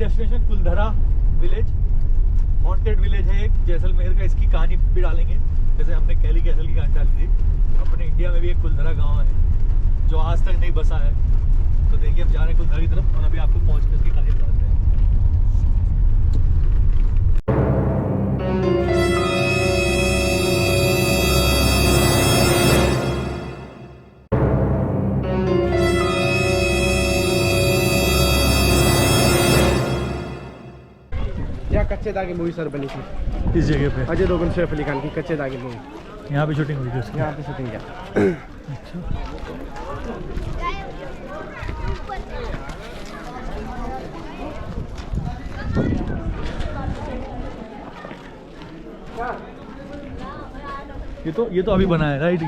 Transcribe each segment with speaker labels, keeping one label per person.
Speaker 1: Destination Kuldhara village, haunted village है एक जैसलमेर का। इसकी कहानी भी डालेंगे, जैसे हमने कैली कैसल की कहानी डाली थी। अपने इंडिया में भी एक कुलधरा गांव है जो आज तक नहीं बसा है। तो देखिए हम जा रहे हैं कुलधरा की तरफ और अभी आपको पहुँच कर उसकी कहानी बताते हैं।
Speaker 2: कच्चे दागे मूवी सर बनी थी
Speaker 1: इस जगह पे,
Speaker 2: अजय देवगन सैफ अली खान की कच्चे दागे मूवी।
Speaker 1: यहाँ पे शूटिंग हुई थी उसकी।
Speaker 2: यहाँ पे शूटिंग किया।
Speaker 1: अच्छा, ये तो अभी बना है राइट?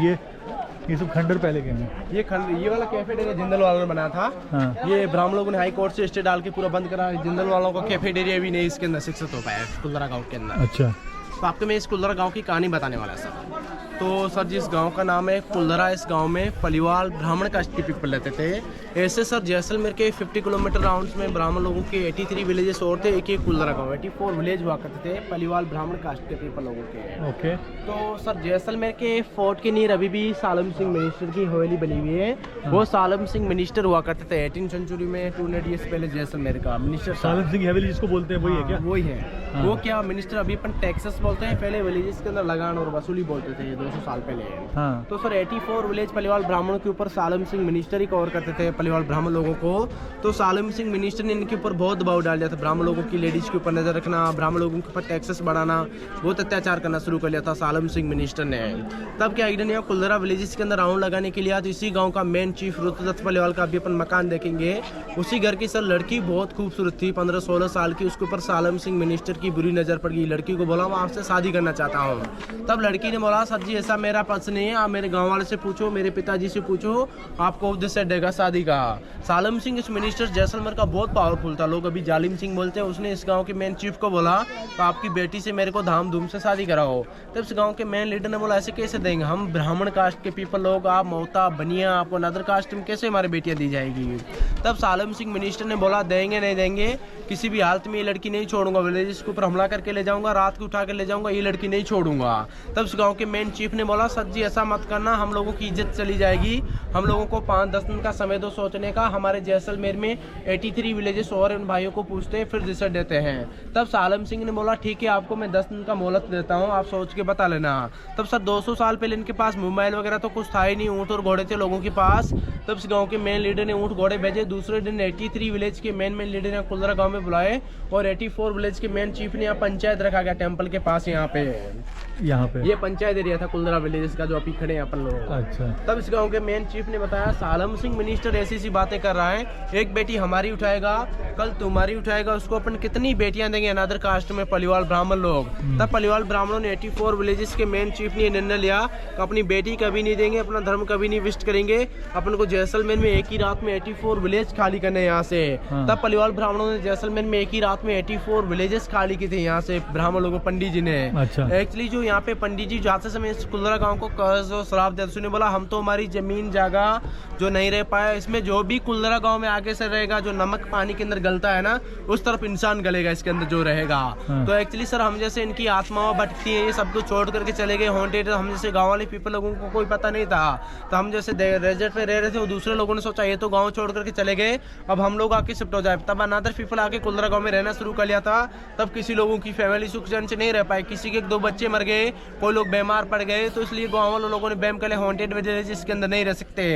Speaker 1: ये सब खंडर पहले के हैं।
Speaker 2: ये वाला कैफेटेरिया जिंदल वालों ने बनाया था।
Speaker 1: हाँ।
Speaker 2: ये ब्राह्मण लोगों ने हाई कोर्ट से स्टे डाल के पूरा बंद करा। जिंदल वालों का कैफेटेरिया भी नहीं इसके अंदर शिक्षित हो पाया कुलधरा गांव के अंदर।
Speaker 1: अच्छा,
Speaker 2: तो आपको मैं इस कुलधरा गांव की कहानी बताने वाला सर। तो सर जिस गांव का नाम है कुलधरा, इस गांव में पलिवाल ब्राह्मण कास्ट के पीपल रहते थे। ऐसे सर जैसलमेर के 50 किलोमीटर राउंड में ब्राह्मण लोगों के 83 विलेजेस और थे। एक ही कुलधरा गांव 84 विलेज हुआ करते थे पलिवाल ब्राह्मण कास्ट के पीपल लोगों के।
Speaker 1: ओके।
Speaker 2: तो सर जैसलमेर के फोर्ट के नीर अभी भी सालम सिंह मिनिस्टर की हवेली बनी हुई है। वो सालम सिंह मिनिस्टर हुआ करते थे 18वीं सेंचुरी में, 200 ईयर्स पहले जैसलमेर का मिनिस्टर।
Speaker 1: सालम सिंह हवेली जिसको बोलते हैं वही है क्या?
Speaker 2: वही है।
Speaker 1: हाँ।
Speaker 2: वो क्या मिनिस्टर अभी अपन टैक्सेस बोलते हैं, पहले विलेजेस के अंदर लगान और वसूली बोलते थे 200 साल पहले।
Speaker 1: हाँ।
Speaker 2: तो सर 84 विलेज पलिवाल ब्राह्मणों के ऊपर सालम सिंह मिनिस्टर ही कवर करते थे पलिवाल ब्राह्मण लोगों को। तो सालम सिंह मिनिस्टर ने इनके ऊपर बहुत दबाव डाल दिया था। ब्राह्मण लोगों की लेडीज के ऊपर नजर रखना, ब्राह्मण लोगों के ऊपर टैक्सेस बढ़ाना, बहुत अत्याचार करना शुरू कर लिया था सालम सिंह मिनिस्टर ने। तब क्या इधर यहाँ कुलधरा विलेजेस के अंदर राउंड लगाने के लिए तो इसी गाँव का मेन चीफ रुद्रदत्त पलिवाल का अभी अपन मकान देखेंगे। उसी घर की सर लड़की बहुत खूबसूरत थी, 15-16 साल की। उसके ऊपर सालम सिंह मिनिस्टर की बुरी नजर पड़ गई। लड़की को बोला मैं आपसे शादी करना चाहता हूँ। तब लड़की ने बोला सर जी ऐसा मेरा पक्ष नहीं है, आप मेरे गाँव वाले से पूछो, मेरे पिताजी से पूछो, आपको उद्देश्य देगा शादी का। सालम सिंह इस मिनिस्टर जैसलमेर का बहुत पावरफुल था। लोग अभी जालिम सिंह बोलते हैं। उसने इस गांव के मेन चीफ को बोला तो आपकी बेटी से मेरे को धाम धूम से शादी कराओ। तब इस गांव के मेन लीडर ने बोला ऐसे कैसे देंगे, हम ब्राह्मण कास्ट के पीपल लोग, आप मौता बनिया, आपको अदर कास्ट में कैसे हमारी बेटियां दी जाएगी। तब सालम सिंह मिनिस्टर ने बोला देंगे नहीं देंगे, किसी भी हालत में ये लड़की नहीं छोड़ूंगा। विलेज के ऊपर हमला करके ले जाऊंगा, रात को उठा कर ले जाऊंगा, ये लड़की नहीं छोड़ूंगा। तब इस गाँव के मेन चीफ ने बोला सर जी ऐसा मत करना, हम लोगों की इज्जत चली जाएगी। हम लोगों को 5-10 दिन का समय दो सोचने का। हमारे जैसलमेर में 83 विलेजेस और उन भाइयों को पूछते हैं फिर डिसाइड देते हैं। तब सालम सिंह ने बोला ठीक है आपको मैं 10 दिन का मोहलत देता हूँ, आप सोच के बता लेना। तब सर 200 साल पहले इनके पास मोबाइल वगैरह तो कुछ था ही नहीं, ऊँट और घोड़े थे लोगों के पास। तब इस गाँव के मेन लीडर ने ऊँट घोड़े भेजे। दूसरे दिन 83 विलेज के मेन लीडर ने कुलधरा गाँव में बुलाए और 84 विलेज के मेन चीफ ने यहाँ पंचायत रखा गया टेम्पल के पास। यहाँ पे ये पंचायत एरिया था कुलधरा विलेज का जो अभी खड़े हैं अपन लोग।
Speaker 1: अच्छा।
Speaker 2: तब इस गांव के मेन चीफ ने बताया सालम सिंह मिनिस्टर ऐसी बातें कर रहा है, एक बेटी हमारी उठाएगा कल तुम्हारी उठाएगा, उसको अपन कितनी बेटियां देंगे अनादर कास्ट में पलिवाल ब्राह्मण लोग। तब पलिवाल ब्राह्मणों ने 84 विलेजेस के मेन चीफ ने निर्णय लिया कि अपनी बेटी कभी नहीं देंगे, अपना धर्म कभी नहीं विष्ट करेंगे, अपन को जैसलमेर में एक ही रात में 84 विलेज खाली करने यहाँ से। तब पलिवाल ब्राह्मणों ने जैसलमेर में एक ही रात में 84 विलेजेस खाली की थे यहाँ से ब्राह्मण लोगों पंडित जी ने। एक्चुअली जो यहाँ पे पंडित जी जाते समय इस कुलधरा गांव को कर्ज और शराब देते उसने बोला हम तो हमारी जमीन जगह जो नहीं रह पाया, इसमें जो भी कुलधरा गांव में आगे से रहेगा, जो नमक पानी के अंदर गलता है ना उस तरफ इंसान गलेगा इसके अंदर जो रहेगा। तो एक्चुअली सर हम जैसे इनकी आत्माओं भटकती है, ये सब कुछ छोड़ करके चले गए हॉन्टेड। हम जैसे गाँव वाले पीपल लोगों को कोई पता नहीं था, तो हम जैसे रेजर्ट पे रह रहे थे, वो दूसरे लोगों ने सोचा ये तो गाँव छोड़ करके चले गए, अब हम लोग आके शिफ्ट हो जाए। तब अनादर पीपल आके कुलधरा गाँव में रहना शुरू कर लिया था। तब किसी लोगों की फैमिली सुख चैन से नहीं रह पाई, किसी के 2 बच्चे मर गए, कोई लोग बीमार पड़ गए, तो इसलिए गाँव वाले लोगों ने बैम कर लिया हॉन्टेड विलेज इसके अंदर नहीं रह सकते।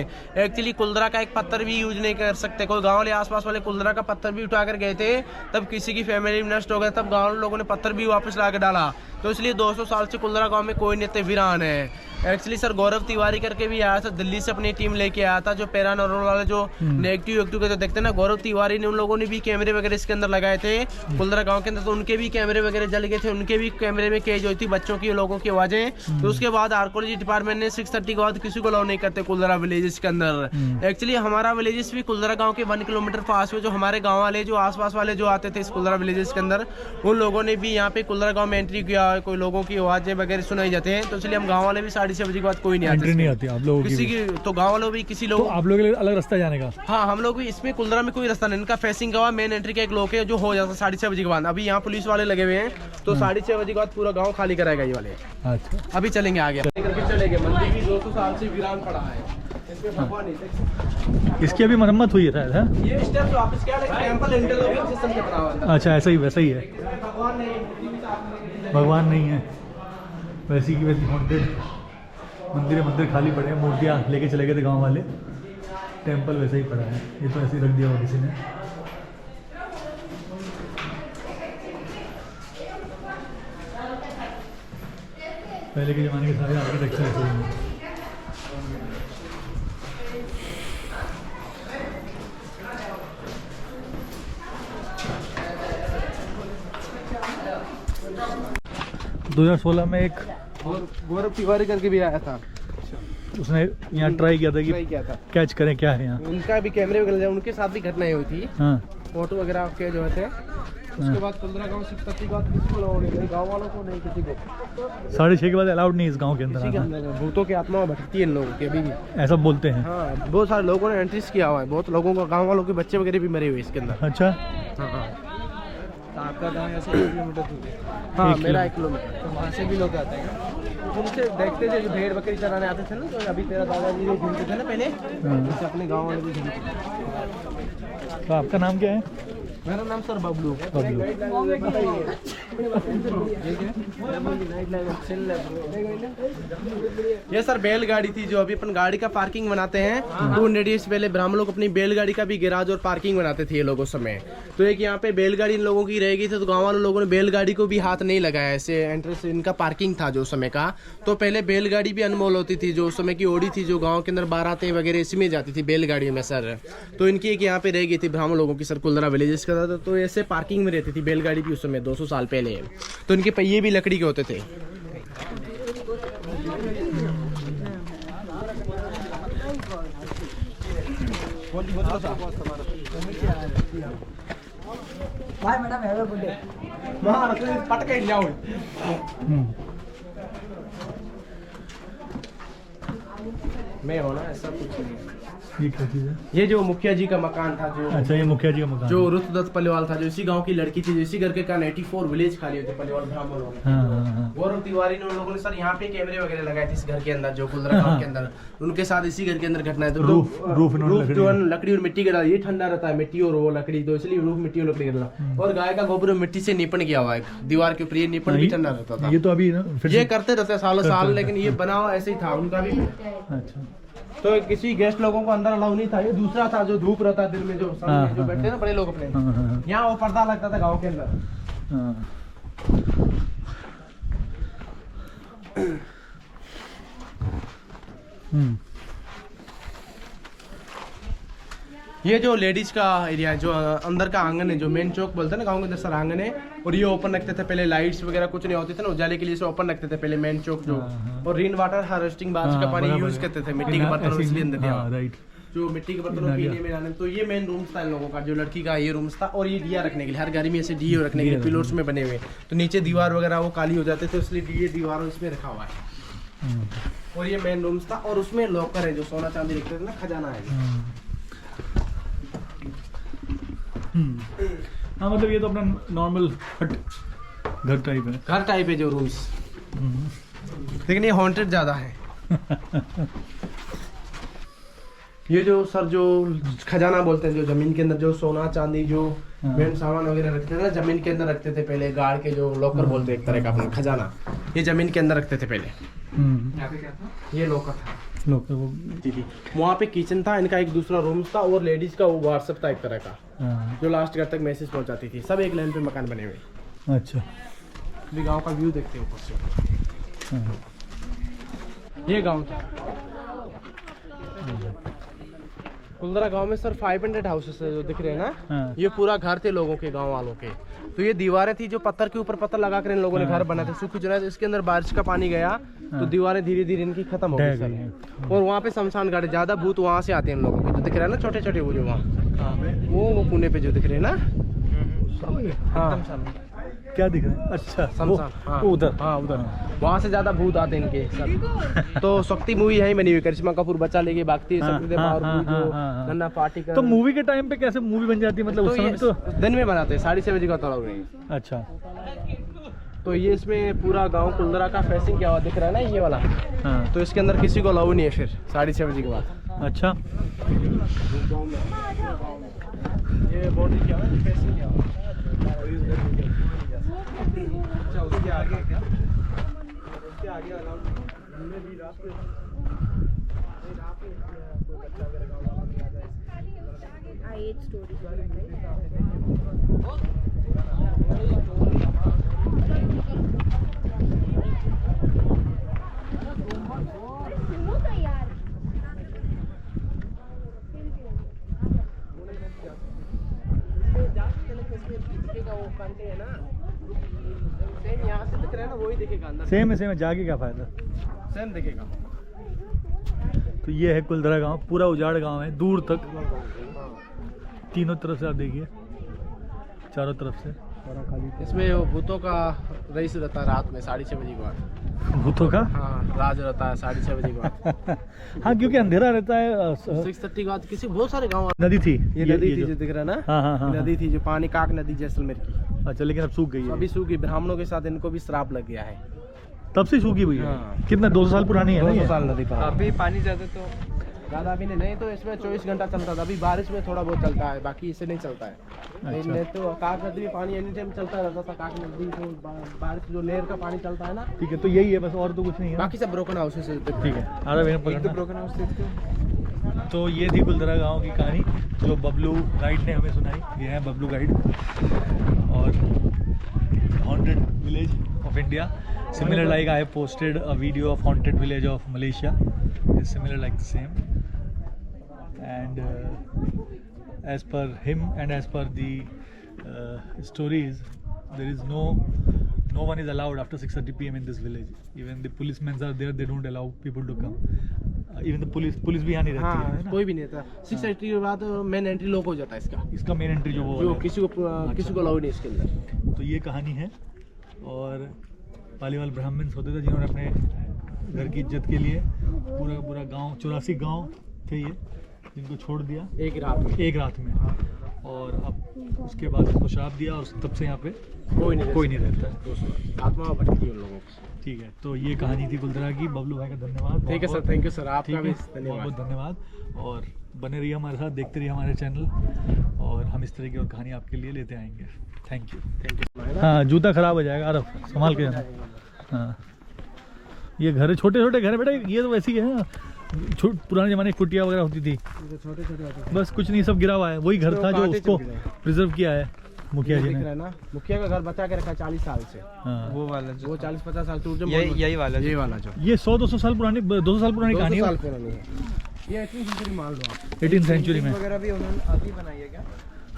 Speaker 2: एक्चुअली कुलधरा का एक पत्थर भी यूज नहीं कर सकते, कोई गाँव वाले आसपास वाले कुलधरा का पत्थर भी उठा कर गए थे, तब किसी की फैमिली नष्ट हो गया, तब गाँव वाले लोगों ने पत्थर भी वापस ला के डाला। तो इसलिए 200 साल से कुलधरा गाँव में कोई नित्य वीरान है। एक्चुअली सर गौरव तिवारी करके भी आया था, दिल्ली से अपनी टीम लेके आया था, जो पैरानॉर्मल वाले जो नेगेटिव के जो देखते हैं ना, गौरव तिवारी ने उन लोगों ने भी कैमरे वगैरह इसके अंदर लगाए थे कुलधरा गांव के अंदर, तो उनके भी कैमरे वगैरह जल गए थे, उनके भी कैमरे में कैद हुई थी बच्चों की लोगों की आवाजें। तो उसके बाद आर्कोलॉजी डिपार्टमेंट ने 6:30 के बाद किसी को अलाउ नहीं करते कुलधरा विलेजेस के अंदर। एक्चुअली हमारा विलेजेस भी कुलधरा गाँव के 1 किलोमीटर पास में जो हमारे गाँव वाले जो आसपास वाले जो आते थे इस कुल्दरा विलेजेस के अंदर, उन लोगों ने भी यहाँ पे कुल्दरा गांव में एंट्री किया। कोई लोगों की आवाजें वगैरह सुनाई जाते हैं, तो इसलिए हम गांव वाले भी 6:30 बजे के बाद कोई नहीं आते।
Speaker 1: एंट्री नहीं आती आप लोगों
Speaker 2: किसी की, तो गाँव वालों भी किसी लोग,
Speaker 1: तो आप लोगों के लिए अलग रास्ता जाने का?
Speaker 2: हाँ, हम लोग भी इसमें कुल्दरा में कोई रास्ता नहीं, इनका फेसिंग का मेन एंट्री का एक लोग है जो हो जाता है 6:30 बजे के बाद। अभी यहाँ पुलिस वाले लगे हुए हैं, तो 6:30 बजे के बाद पूरा गाँव खाली कराएगा ये वाले।
Speaker 1: अच्छा,
Speaker 2: अभी चलेंगे आगे, चले गए। मंदिर भी 200 साल से वीरान पड़ा है, इसमें भगवान नहीं।
Speaker 1: इसकी अभी मरम्मत हुई है शायद, है?
Speaker 2: ये स्टेप्स वापस क्या है, टेंपल इंटरलॉकिंग सिस्टम के बना हुआ है।
Speaker 1: अच्छा, ऐसा ही वैसा ही है,
Speaker 2: भगवान नहीं,
Speaker 1: भगवान नहीं है, वैसी की वैसी हॉन्टेड मंदिर खाली पड़े हैं, मूर्तियाँ लेके चले गए थे गांव वाले, टेंपल वैसे ही पड़ा है। ये तो ऐसे ही रख दिया हुआ किसी ने। पहले के ज़माने के सारे आर्किटेक्चर ऐसे ही हैं।
Speaker 2: नहीं।
Speaker 1: 2016 में एक
Speaker 2: गौरव तिवारी करके भी आया था,
Speaker 1: उसने यहाँ ट्राई किया था कि कैच करें क्या है यहाँ।
Speaker 2: उनका भी कैमरे वगैरह, उनके साथ भी घटनाएं हुई थी।
Speaker 1: हाँ,
Speaker 2: फोटो वगैरह के जो थे। उसके बाद कुल्दरा गांव शिफ्ट करने के बाद किसी को लोगों ने, गाँव वालों को नहीं, किसी को
Speaker 1: 6:30 के बाद अलाउड नहीं इस गांव के अंदर
Speaker 2: किसी के
Speaker 1: आना।
Speaker 2: अंदर भूतों की आत्मा भटकती है इन लोगों की अभी भी,
Speaker 1: ऐसा बोलते हैं।
Speaker 2: हाँ, बहुत सारे लोगों ने एंट्रीज किया हुआ है, बहुत लोगों का, गाँव वालों के बच्चे वगैरह भी मरे हुए इसके अंदर।
Speaker 1: अच्छा,
Speaker 2: हाँ, आपका गाँव यहाँ से 1 किलोमीटर दूर है? हाँ, मेरा 1 किलोमीटर। तो वहाँ से भी लोग आते हैं, उनसे देखते थे जो भेड़ बकरी चराने आते थे ना, तो अभी तेरा दादाजी भी घूमते थे ना पहले, जैसे अपने गाँव वाले भी घूमते थे।
Speaker 1: तो आपका नाम क्या है?
Speaker 2: मेरा नाम सर बबलू। ये सर बैलगाड़ी थी जो अभी अपन गाड़ी का पार्किंग बनाते हैं, 200 से पहले ब्राह्मण लोग अपनी बैलगाड़ी का भी गैराज और पार्किंग बनाते थे ये लोग उस समय। तो एक यहाँ पे बैलगाड़ी इन लोगों की रह गई थी, तो गाँव वाले लोगों ने बैलगाड़ी को भी हाथ नहीं लगाया, ऐसे एंट्रेंस इनका पार्किंग था जो उस समय का। तो पहले बैलगाड़ी भी अनमोल होती थी, जो उस समय की ओडी थी, जो गाँव के अंदर बारातें वगैरह इसी में जाती थी बैलगाड़ी में सर। तो इनकी एक यहाँ पे रह गई थी ब्राह्मण लोगों की सर, कुल्दरा विलेजेस का। तो ऐसे पार्किंग में रहती थी बैलगाड़ी भी उस समय 200 साल पहले। तो इनके पहिए भी लकड़ी के होते थे। मैं होना ऐसा कुछ नहीं।
Speaker 1: ये क्या चीज़ है?
Speaker 2: ये जो मुखिया जी का मकान था, जो
Speaker 1: अच्छा, ये मुखिया जी का मकान
Speaker 2: जो
Speaker 1: है।
Speaker 2: रुतदत्त पलिवाल था, जो इसी गांव की लड़की थी, जो इसी घर के का 94 विलेज खाली होते पलिवाल ब्राह्मण लोग।
Speaker 1: हाँ, हाँ, हाँ।
Speaker 2: गौरव तिवारी ने उन लोगों ने सर यहाँ पे कैमरे वगैरह लगाए थे इस घर के अंदर, जो कुल्दरा गांव के अंदर। उनके साथ इसी घर के अंदर घटना है। तो
Speaker 1: रूफ
Speaker 2: जो लकड़ी और मिट्टी का डाला, ये ठंडा रहता है मिट्टी और वो लकड़ी, तो इसलिए रूफ मिट्टी और लकड़ी का डाला। और गाय का गोबर मिट्टी से निपण किया हुआ है दीवार के ऊपर, ये निपण भी ठंडा रहता था।
Speaker 1: ये तो अभी
Speaker 2: ये करते रहते सालों साल, लेकिन ये बना हुआ ऐसे ही था उनका भी।
Speaker 1: अच्छा,
Speaker 2: तो किसी गेस्ट लोगों को अंदर अलाउ नहीं था। ये दूसरा था जो धूप रहता है दिन में, जो सामने जो बैठते हैं ना बड़े लोग अपने, यहाँ वो पर्दा लगता था गांव के अंदर। ये जो लेडीज का एरिया है, जो अंदर का आंगन है, जो मेन चौक बोलते हैं ना गांव के अंदर सर आंगन है, और ये ओपन रखते थे पहले। लाइट्स वगैरह कुछ नहीं होते थे ना, उजाले के लिए इसे ओपन रखते थे पहले मेन चौक जो। और रेन वाटर हार्वेस्टिंग, बारिश का पानी यूज करते थे, मिट्टी के बर्तनों इसलिए अंदर दिया, जो मिट्टी के बर्तनों पीने में लाने। तो ये मेन रूम्स था इन लोगों का, जो लड़की का ये रूम्स था। और ये दिया रखने के लिए, हर घर में ऐसे दिए रखने के लिए पिलर्स में बने हुए, तो नीचे दीवार वगैरह वो काली हो जाते थे, इसलिए दिए दीवारों इसमें रखा हुआ है। और ये मेन रूम्स था, और उसमें लॉकर है जो सोना चांदी रखते थे ना, खजाना है।
Speaker 1: हाँ, मतलब ये तो अपना नॉर्मल हट घर टाइप है,
Speaker 2: घर टाइप है जो रूम्स, लेकिन ये हॉन्टेड ज्यादा है। ये जो सर जो खजाना बोलते हैं, जो जमीन के अंदर जो सोना चांदी जो मेन सामान वगैरह रखते थे ना, जमीन के अंदर रखते थे पहले, गाड़ के जो लॉकर बोलते हैं एक तरह का अपना खजाना, ये जमीन के अंदर रखते थे पहले। यहाँ पे क्या था? ये लॉकर था,
Speaker 1: लॉकर वो
Speaker 2: वहाँ पे किचन था इनका, एक दूसरा रूम था, और लेडीज का वो व्हाट्सएप था एक तरह का, जो लास्ट घर तक मैसेज पहुँचाती थी। सब एक लाइन पे मकान बने हुए।
Speaker 1: अच्छा,
Speaker 2: अभी गाँव का व्यू देखते हैं ऊपर से। ये गाँव था कुल्दरा गांव में सर 500 हाउसेस है जो दिख रहे हैं ना, ये पूरा घर थे लोगों के, गांव वालों के। तो ये दीवारें थी जो पत्थर के ऊपर पत्थर लगा कर इन लोगों ने घर बनाए थे, सूखी चुना। इसके अंदर बारिश का पानी गया तो दीवारें धीरे धीरे इनकी खत्म हो गई सर। और वहाँ पे शमशान घाट, ज्यादा भूत वहाँ से आते हैं इन लोगों के, तो दिख रहा है ना छोटे छोटे वो जो वहाँ
Speaker 1: कहाँ पे?
Speaker 2: वो पुणे पे जो दिख रहे हैं ना,
Speaker 1: सामने
Speaker 2: हाँ
Speaker 1: क्या दिख रहा है? अच्छा
Speaker 2: शमशान, हाँ
Speaker 1: वो उधर।
Speaker 2: हाँ उधर, वहाँ से ज्यादा भूत आते हैं इनके सब। तो शक्ति मूवी यही बनी हुई, करिश्मा कपूर बच्चा लेके भागती है,
Speaker 1: हाँ,
Speaker 2: शक्ति देव
Speaker 1: हाँ,
Speaker 2: और
Speaker 1: हाँ,
Speaker 2: जो
Speaker 1: हाँ, हाँ।
Speaker 2: नन्ना पाटेकर।
Speaker 1: तो मूवी के टाइम पे कैसे मूवी बन जाती है, मतलब उस
Speaker 2: तो
Speaker 1: समय
Speaker 2: ये
Speaker 1: तो?
Speaker 2: दिन में बनाते हैं 6:30 बजे का तड़ाव नहीं।
Speaker 1: अच्छा
Speaker 2: तो ये इसमें पूरा गांव कुंदरा का फेसिंग क्या हुआ दिख रहा है ना, ये वाला।
Speaker 1: हाँ
Speaker 2: तो इसके अंदर किसी को अलाउ नहीं है फिर 6:30 बजे के बाद।
Speaker 1: अच्छा
Speaker 2: ये बॉर्डर क्या है, फेसिंग क्या हुआ। अच्छा उसके आगे क्या, उसके आगे अलाउ हमने भी रात में कोई बच्चा वगैरह गाँव वाला भी आ जाए।
Speaker 3: I ate stories.
Speaker 2: यहाँ से दिख रहा है ना, वही दिखेगा अंदर।
Speaker 1: सेम है जाके क्या फायदा?
Speaker 2: सेम दिखेगा।
Speaker 1: तो ये है कुलधरा गांव, पूरा उजाड़ गांव है दूर तक, तीनों तरफ से आप देखिए, चारों तरफ से।
Speaker 2: इसमें वो भूतों का रईस रहता है रात में 6:30 बजे के बाद।
Speaker 1: भूतों का?
Speaker 2: हाँ राज रहता है 6:30 बजे के बाद।
Speaker 1: हाँ क्योंकि अंधेरा रहता है।
Speaker 2: 6:30 के बाद किसी बहुत सारे गाँव।
Speaker 1: नदी थी
Speaker 2: ये नदी थी जो दिख रहा है ना,
Speaker 1: हाँ हाँ हाँ
Speaker 2: नदी थी जो पानी, काक नदी जैसलमेर की।
Speaker 1: अच्छा लेकिन अब सूख गई है।
Speaker 2: अभी सूखी, ब्राह्मणों के साथ इनको भी श्राप लग गया है,
Speaker 1: तब से सूखी हुई है।
Speaker 2: हाँ।
Speaker 1: कितना 200 साल पुरानी है ना
Speaker 2: 200
Speaker 1: ये?
Speaker 2: साल नदी पर।
Speaker 4: अभी पानी ज़्यादा तो
Speaker 2: ज़्यादा भी नहीं तो इसमें 24 घंटा चलता था। अभी बारिश में थोड़ा बहुत चलता है, बाकी इससे नहीं चलता है।
Speaker 1: अच्छा।
Speaker 2: नहीं तो काक नदी में पानी एनी टाइम चलता रहता था। काक नदी तो बारिश जो नहर का पानी चलता है ना,
Speaker 1: ठीक है, तो यही है बस, और तो कुछ नहीं है।
Speaker 2: बाकी सब ब्रोकन हाउस से।
Speaker 1: ठीक है, आ रहा है
Speaker 4: एक तो ब्रोकन हाउस थे।
Speaker 1: तो ये थी कुलधरा गांव की कहानी जो बबलू गाइड ने हमें सुनाई। ये है बबलू गाइड और haunted village of India. Similar like I have posted a video of haunted village of Malaysia. It's similar like the same. And as per him and as per the stories, there is no one is allowed after 6:30 p.m. in this village. Even the policemen are there; they don't allow people to come. Even the police भी यहाँ नहीं रहती है
Speaker 2: हाँ
Speaker 1: ना?
Speaker 2: कोई भी नहीं था। 6:30 के बाद मेन एंट्री लोग हो जाता है इसका।
Speaker 1: इसका मेन एंट्री जो वो
Speaker 2: जो
Speaker 1: वाला है।
Speaker 2: किसी को अलाउ नहीं इसके अंदर।
Speaker 1: तो ये कहानी है। और पालीवाल ब्राह्मण्स होते थे जिन्होंने अपने घर की इज्जत के लिए पूरा गांव, 84 गांव थे ये, जिनको छोड़ दिया
Speaker 2: एक रात में।
Speaker 1: और अब उसके बाद उसको श्राप दिया और तब से यहाँ पे
Speaker 2: कोई नहीं
Speaker 1: रहता है।
Speaker 2: आत्मा भटकती है उन लोगों की।
Speaker 1: ठीक है, तो ये कहानी थी कुलधरा की। बबलू भाई का धन्यवाद।
Speaker 2: ठीक है सर, थैंक यू सर, आपका भी
Speaker 1: बहुत
Speaker 2: धन्यवाद।
Speaker 1: बहुत धन्यवाद। और बने रहिए हमारे साथ, देखते रहिए हमारे चैनल, और हम इस तरह की और कहानी आपके लिए लेते आएंगे। Thank you. हाँ जूता खराब हो जाएगा, आरफ संभाल के जाना। हाँ ये घर है, छोटे छोटे घर है बेटा, ये तो वैसी है ना, पुराने ज़माने की कुटिया वगैरह होती थी,
Speaker 2: छोटे
Speaker 1: बस कुछ नहीं, सब गिरा हुआ है। वही घर था जो उसको प्रिजर्व किया है मुखिया जी ने।
Speaker 2: ना, मुखिया का घर बचा के रखा है 40 साल से।
Speaker 1: हाँ
Speaker 4: वो वाला जो
Speaker 2: वो 40-50 साल टूट
Speaker 4: यही वाला
Speaker 2: ये वाला जो
Speaker 1: ये 100-200 साल पुरानी, 200 साल पुरानी
Speaker 2: 200
Speaker 1: कहानी
Speaker 2: साल
Speaker 1: है।
Speaker 2: पुरानी है ये। 18वीं सेंचुरी मान लो आप।
Speaker 1: 18th सेंचुरी में।
Speaker 4: वगैरह भी उन्होंने अभी बनाई है क्या?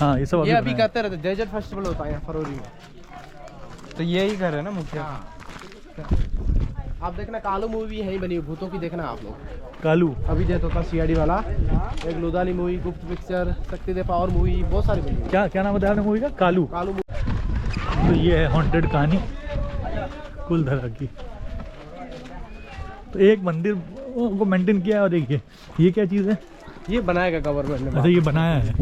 Speaker 1: हाँ ये सब
Speaker 2: ये अभी
Speaker 1: बनाया है।
Speaker 2: करते रहते, डेजर्ट फेस्टिवल होता है यहाँ फरवरी में।
Speaker 4: तो यही घर है ना मुखिया?
Speaker 2: आप देखना कालू मूवी यही बनी हुई, भूतों की देखना आप लोग।
Speaker 1: कालू
Speaker 2: अभी देता था सीआईडी वाला, एक लुधानी मूवी, गुप्त पिक्चर, शक्तिदेव पावर मूवी, बहुत सारी बनी हुई।
Speaker 1: क्या क्या नाम बताया मूवी का? कालू।
Speaker 2: कालू
Speaker 1: तो ये है हॉन्टेड कहानी कुलधरा की। तो एक मंदिर को मेंटेन किया है, और देखिए ये क्या चीज़ है?
Speaker 2: ये बनाएगा गवर्नमेंट ने।
Speaker 1: अच्छा ये बनाया है,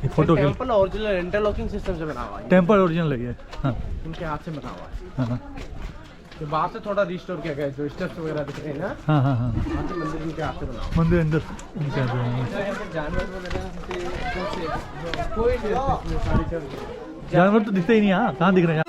Speaker 1: ये फोटो के
Speaker 2: टेंपल ओरिजिनल इंटरलॉकिंग सिस्टम से बना हुआ है,
Speaker 1: टेम्पल ओरिजिनल लगी है। हाँ
Speaker 2: उनके हाथ से बना हुआ है।
Speaker 1: हाँ
Speaker 2: तो बाहर से थोड़ा रिस्टोर किया गया है, जो स्टेप्स वगैरह दिख रहे हैं ना,
Speaker 1: हाँ हाँ हाँ।
Speaker 2: वहाँ से मंदिर उनके हाथ से बना हुआ
Speaker 1: मंदिर अंदर क्या है?
Speaker 4: जानवर वगैरह से
Speaker 2: है। कोई नहीं रहता इसमें, सारी चीज़।
Speaker 1: जानवर तो दिखते ही नहीं। हाँ कहाँ दिख रहे हैं?